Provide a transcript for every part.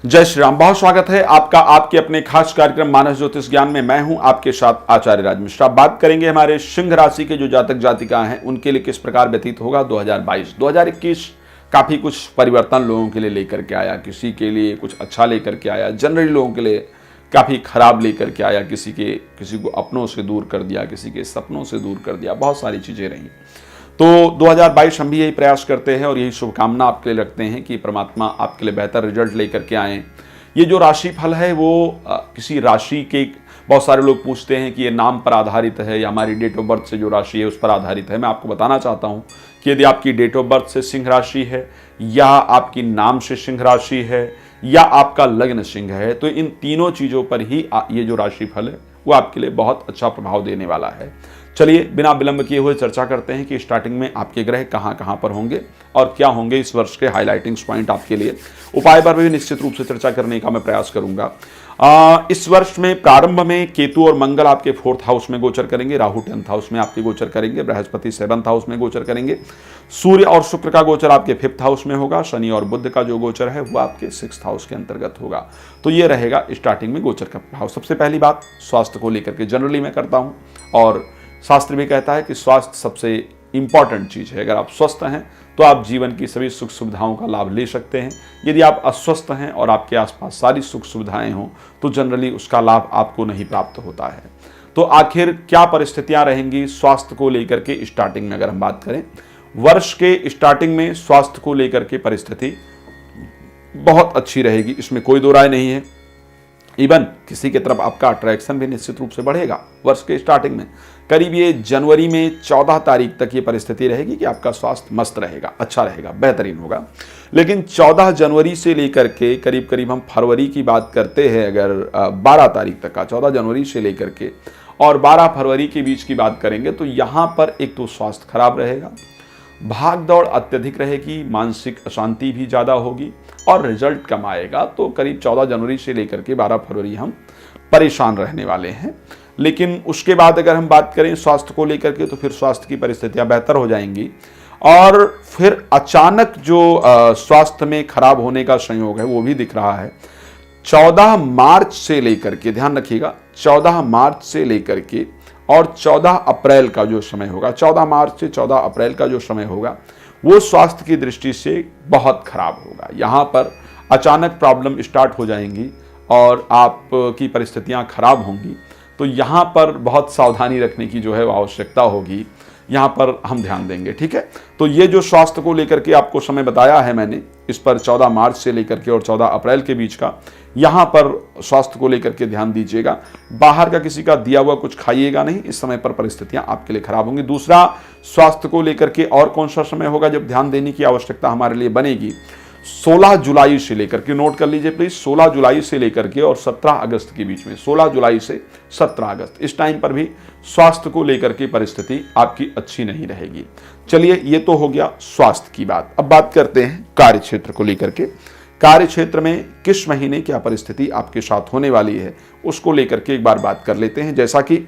जय श्री राम। बहुत स्वागत है आपका आपके अपने खास कार्यक्रम मानस ज्योतिष ज्ञान में। मैं हूं आपके साथ आचार्य राज मिश्रा। बात करेंगे हमारे सिंह राशि के जो जातक जातिकाएं हैं उनके लिए किस प्रकार व्यतीत होगा 2022। 2021 काफी कुछ परिवर्तन लोगों के लिए लेकर के आया, किसी के लिए कुछ अच्छा लेकर के आया, जनरली लोगों के लिए काफी खराब लेकर के आया, किसी को अपनों से दूर कर दिया, किसी के सपनों से दूर कर दिया, बहुत सारी चीजें रही। तो 2022 हम भी यही प्रयास करते हैं और यही शुभकामना आपके लिए रखते हैं कि परमात्मा आपके लिए बेहतर रिजल्ट लेकर के आएँ। ये जो राशि फल है वो किसी राशि के, बहुत सारे लोग पूछते हैं कि ये नाम पर आधारित है या हमारी डेट ऑफ बर्थ से जो राशि है उस पर आधारित है। मैं आपको बताना चाहता हूँ कि यदि आपकी डेट ऑफ बर्थ से सिंह राशि है या आपकी नाम से सिंह राशि है या आपका लग्न सिंह है, तो इन तीनों चीज़ों पर ही ये जो राशि फल है वो आपके लिए बहुत अच्छा प्रभाव देने वाला है। चलिए बिना विलंब किए हुए चर्चा करते हैं कि स्टार्टिंग में आपके ग्रह कहां कहां पर होंगे और क्या होंगे इस वर्ष के हाइलाइटिंग्स पॉइंट आपके लिए। उपाय पर भी निश्चित रूप से चर्चा करने का मैं प्रयास करूंगा। इस वर्ष में प्रारंभ में केतु और मंगल आपके 4th हाउस में गोचर करेंगे, राहु 10th हाउस में आपके गोचर करेंगे, बृहस्पति 7th हाउस में गोचर करेंगे, सूर्य और शुक्र का गोचर आपके 5th हाउस में होगा, शनि और बुध का जो गोचर है वो आपके 6th हाउस के अंतर्गत होगा। तो ये रहेगा स्टार्टिंग में गोचर का प्रभाव। सबसे पहली बात स्वास्थ्य को लेकर के जनरली मैं करता हूँ और शास्त्र भी कहता है कि स्वास्थ्य सबसे इंपॉर्टेंट चीज है। अगर आप स्वस्थ हैं तो आप जीवन की सभी सुख सुविधाओं का लाभ ले सकते हैं। यदि आप अस्वस्थ हैं और आपके आसपास सारी सुख सुविधाएं हों तो जनरली उसका लाभ आपको नहीं प्राप्त होता है। तो आखिर क्या परिस्थितियां रहेंगी स्वास्थ्य को लेकर के स्टार्टिंग में, अगर हम बात करें वर्ष के स्टार्टिंग में स्वास्थ्य को लेकर के परिस्थिति बहुत अच्छी रहेगी, इसमें कोई दो राय नहीं है। इवन किसी की तरफ आपका अट्रैक्शन भी निश्चित रूप से बढ़ेगा वर्ष के स्टार्टिंग में। करीब ये जनवरी में 14 तारीख तक ये परिस्थिति रहेगी कि आपका स्वास्थ्य मस्त रहेगा, अच्छा रहेगा, बेहतरीन होगा। लेकिन 14 जनवरी से लेकर के करीब करीब हम फरवरी की बात करते हैं, अगर 12 तारीख तक का, 14 जनवरी से लेकर के और 12 फरवरी के बीच की बात करेंगे तो यहाँ पर एक तो स्वास्थ्य खराब रहेगा, भाग दौड़ अत्यधिक रहेगी, मानसिक अशांति भी ज़्यादा होगी और रिजल्ट कम आएगा। तो करीब 14 जनवरी से लेकर के 12 फरवरी हम परेशान रहने वाले हैं। लेकिन उसके बाद अगर हम बात करें स्वास्थ्य को लेकर के तो फिर स्वास्थ्य की परिस्थितियां बेहतर हो जाएंगी और फिर अचानक जो स्वास्थ्य में खराब होने का संयोग है वो भी दिख रहा है। 14 मार्च से लेकर के, ध्यान रखिएगा, 14 मार्च से लेकर के और 14 अप्रैल का जो समय होगा, 14 मार्च से 14 अप्रैल का जो समय होगा वो स्वास्थ्य की दृष्टि से बहुत खराब होगा। यहाँ पर अचानक प्रॉब्लम स्टार्ट हो जाएंगी और आपकी परिस्थितियाँ खराब होंगी। तो यहाँ पर बहुत सावधानी रखने की जो है वो आवश्यकता होगी, यहाँ पर हम ध्यान देंगे। ठीक है, तो ये जो स्वास्थ्य को लेकर के आपको समय बताया है मैंने, इस पर 14 मार्च से लेकर के और 14 अप्रैल के बीच का, यहाँ पर स्वास्थ्य को लेकर के ध्यान दीजिएगा। बाहर का किसी का दिया हुआ कुछ खाइएगा नहीं, इस समय पर परिस्थितियां आपके लिए खराब होंगी। दूसरा, स्वास्थ्य को लेकर के और कौन सा समय होगा जब ध्यान देने की आवश्यकता हमारे लिए बनेगी? 16 जुलाई से लेकर के, नोट कर लीजिए प्लीज, 16 जुलाई से लेकर के और 17 अगस्त के बीच में, 16 जुलाई से 17 अगस्त, इस टाइम पर भी स्वास्थ्य को लेकर के परिस्थिति आपकी अच्छी नहीं रहेगी। चलिए, ये तो हो गया स्वास्थ्य की बात। अब बात करते हैं कार्य क्षेत्र को लेकर के। कार्य क्षेत्र में किस महीने क्या परिस्थिति आपके साथ होने वाली है उसको लेकर के एक बार बात कर लेते हैं। जैसा कि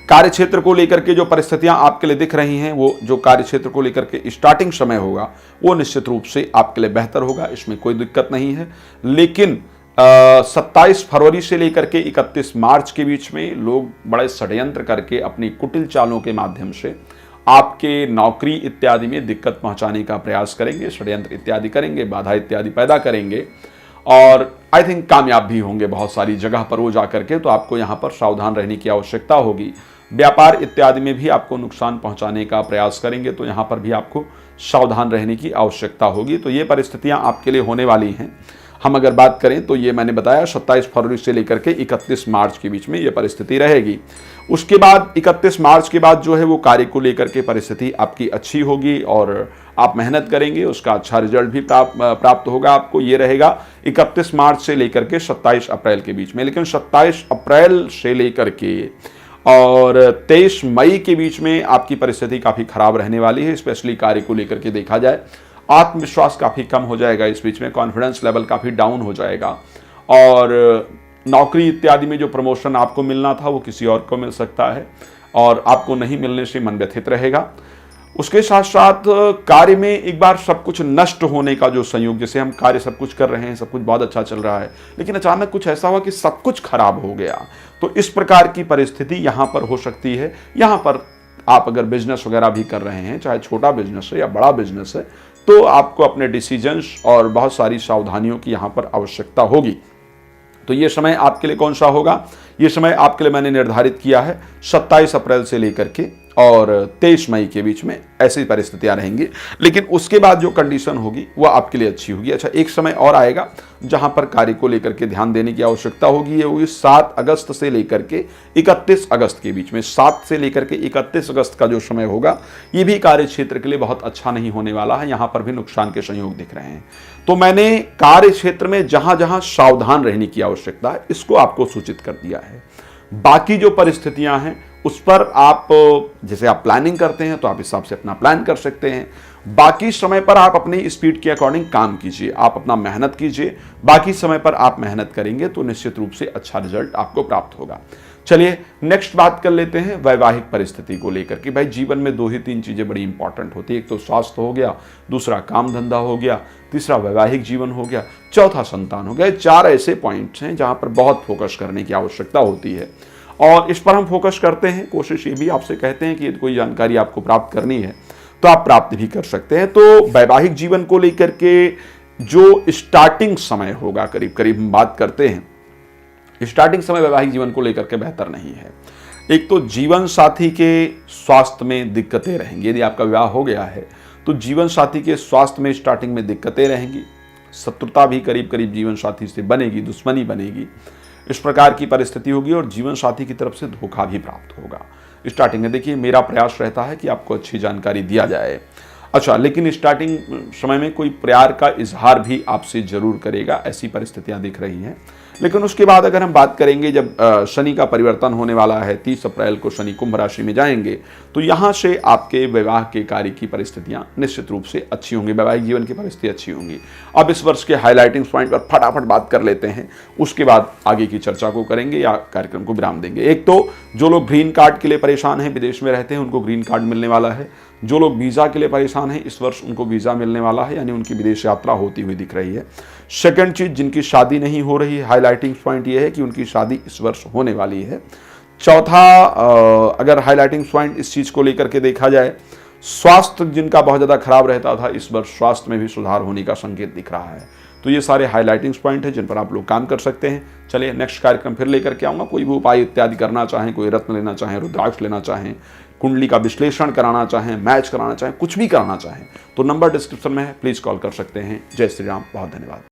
कार्य क्षेत्र को लेकर के जो परिस्थितियां आपके लिए दिख रही हैं, वो जो कार्य क्षेत्र को लेकर के स्टार्टिंग समय होगा वो निश्चित रूप से आपके लिए बेहतर होगा, इसमें कोई दिक्कत नहीं है। लेकिन 27 फरवरी से लेकर के 31 मार्च के बीच में लोग बड़े षड्यंत्र करके अपनी कुटिल चालों के माध्यम से आपके नौकरी इत्यादि में दिक्कत पहुंचाने का प्रयास करेंगे, षड्यंत्र इत्यादि करेंगे, बाधा इत्यादि पैदा करेंगे और आई थिंक कामयाब भी होंगे बहुत सारी जगह पर वो जाकर के। तो आपको यहाँ पर सावधान रहने की आवश्यकता होगी। व्यापार इत्यादि में भी आपको नुकसान पहुंचाने का प्रयास करेंगे, तो यहाँ पर भी आपको सावधान रहने की आवश्यकता होगी। तो ये परिस्थितियाँ आपके लिए होने वाली हैं। हम अगर बात करें तो ये मैंने बताया 27 फरवरी से लेकर के 31 मार्च के बीच में ये परिस्थिति रहेगी। उसके बाद 31 मार्च के बाद जो है वो कार्य को लेकर के परिस्थिति आपकी अच्छी होगी और आप मेहनत करेंगे, उसका अच्छा रिजल्ट भी प्राप्त होगा आपको। ये रहेगा 31 मार्च से लेकर के 27 अप्रैल के बीच में। लेकिन 27 अप्रैल से लेकर के और 23 मई के बीच में आपकी परिस्थिति काफ़ी खराब रहने वाली है, स्पेशली कार्य को लेकर के देखा जाए। आत्मविश्वास काफ़ी कम हो जाएगा, इस बीच में कॉन्फिडेंस लेवल काफ़ी डाउन हो जाएगा और नौकरी इत्यादि में जो प्रमोशन आपको मिलना था वो किसी और को मिल सकता है और आपको नहीं मिलने से मन व्यथित रहेगा। उसके साथ साथ कार्य में एक बार सब कुछ नष्ट होने का जो संयोग, जैसे हम कार्य सब कुछ कर रहे हैं, सब कुछ बहुत अच्छा चल रहा है, लेकिन अचानक कुछ ऐसा हुआ कि सब कुछ खराब हो गया, तो इस प्रकार की परिस्थिति यहां पर हो सकती है। यहां पर आप अगर बिजनेस वगैरह भी कर रहे हैं, चाहे छोटा बिजनेस है या बड़ा बिजनेस है, तो आपको अपने डिसीजंस और बहुत सारी सावधानियों की यहां पर आवश्यकता होगी। तो ये समय आपके लिए कौन सा होगा? ये समय आपके लिए मैंने निर्धारित किया है 27 अप्रैल से लेकर के और 23 मई के बीच में ऐसी परिस्थितियां रहेंगी, लेकिन उसके बाद जो कंडीशन होगी वह आपके लिए अच्छी होगी। अच्छा, एक समय और आएगा जहां पर कार्य को लेकर के ध्यान देने की आवश्यकता होगी। ये होगी 7 अगस्त से लेकर के 31 अगस्त के बीच में। 7 से लेकर के 31 अगस्त का जो समय होगा, ये भी कार्य क्षेत्र के लिए बहुत अच्छा नहीं होने वाला है। यहां पर भी नुकसान के संयोग दिख रहे हैं। तो मैंने कार्य क्षेत्र में जहां जहां सावधान रहने की आवश्यकता है, इसको आपको सूचित कर दिया है। बाकी जो परिस्थितियां हैं उस पर आप, जैसे आप प्लानिंग करते हैं तो आप हिसाब से अपना प्लान कर सकते हैं। बाकी समय पर आप अपनी स्पीड के अकॉर्डिंग काम कीजिए, आप अपना मेहनत कीजिए। बाकी समय पर आप मेहनत करेंगे तो निश्चित रूप से अच्छा रिजल्ट आपको प्राप्त होगा। चलिए नेक्स्ट बात कर लेते हैं वैवाहिक परिस्थिति को लेकर कि भाई जीवन में 2 ही 3 चीजें बड़ी इंपॉर्टेंट होती है। एक तो स्वास्थ्य हो गया, दूसरा काम धंधा हो गया, तीसरा वैवाहिक जीवन हो गया, चौथा संतान हो गया। 4 ऐसे पॉइंट्स हैं जहां पर बहुत फोकस करने की आवश्यकता होती है और इस पर हम फोकस करते हैं। कोशिश ये भी आपसे कहते हैं कि यदि कोई जानकारी आपको प्राप्त करनी है तो आप प्राप्त भी कर सकते हैं। तो वैवाहिक जीवन को लेकर के जो स्टार्टिंग समय होगा, करीब करीब हम बात करते हैं, स्टार्टिंग समय वैवाहिक जीवन को लेकर के बेहतर नहीं है। एक तो जीवन साथी के स्वास्थ्य में दिक्कतें रहेंगी। यदि आपका विवाह हो गया है तो जीवन साथी के स्वास्थ्य में स्टार्टिंग में दिक्कतें रहेंगी। शत्रुता भी करीब करीब जीवन साथी से बनेगी, दुश्मनी बनेगी, इस प्रकार की परिस्थिति होगी और जीवन साथी की तरफ से धोखा भी प्राप्त होगा स्टार्टिंग में। देखिए, मेरा प्रयास रहता है कि आपको अच्छी जानकारी दिया जाए। अच्छा, लेकिन स्टार्टिंग समय में कोई प्यार का इजहार भी आपसे जरूर करेगा, ऐसी परिस्थितियां दिख रही हैं। लेकिन उसके बाद अगर हम बात करेंगे, जब शनि का परिवर्तन होने वाला है, 30 अप्रैल को शनि कुंभ राशि में जाएंगे, तो यहां से आपके विवाह के कार्य की परिस्थितियां निश्चित रूप से अच्छी होंगी, वैवाहिक जीवन की परिस्थिति अच्छी होंगी। अब इस वर्ष के हाईलाइटिंग पॉइंट पर फटाफट बात कर लेते हैं, उसके बाद आगे की चर्चा को करेंगे या कार्यक्रम को विराम देंगे। एक तो जो लोग ग्रीन कार्ड के लिए परेशान हैं, विदेश में रहते हैं, उनको ग्रीन कार्ड मिलने वाला है। जो लोग वीजा के लिए परेशान हैं, इस वर्ष उनको वीजा मिलने वाला है, यानी उनकी विदेश यात्रा होती हुई दिख रही है। सेकंड चीज, जिनकी शादी नहीं हो रही, हाईलाइटिंग पॉइंट ये है कि उनकी शादी इस वर्ष होने वाली है। चौथा, अगर हाईलाइटिंग पॉइंट इस चीज को लेकर के देखा जाए, स्वास्थ्य जिनका बहुत ज्यादा खराब रहता था, इस वर्ष स्वास्थ्य में भी सुधार होने का संकेत दिख रहा है। तो ये सारे हाईलाइटिंग पॉइंट है जिन पर आप लोग काम कर सकते हैं। चलिए नेक्स्ट कार्यक्रम फिर लेकर के आऊंगा। कोई भी उपाय इत्यादि करना चाहें, कोई रत्न लेना चाहें, रुद्राक्ष लेना चाहें, कुंडली का विश्लेषण कराना चाहें, मैच कराना चाहें, कुछ भी कराना चाहें, तो नंबर डिस्क्रिप्शन में है, प्लीज कॉल कर सकते हैं। जय श्री राम, बहुत धन्यवाद।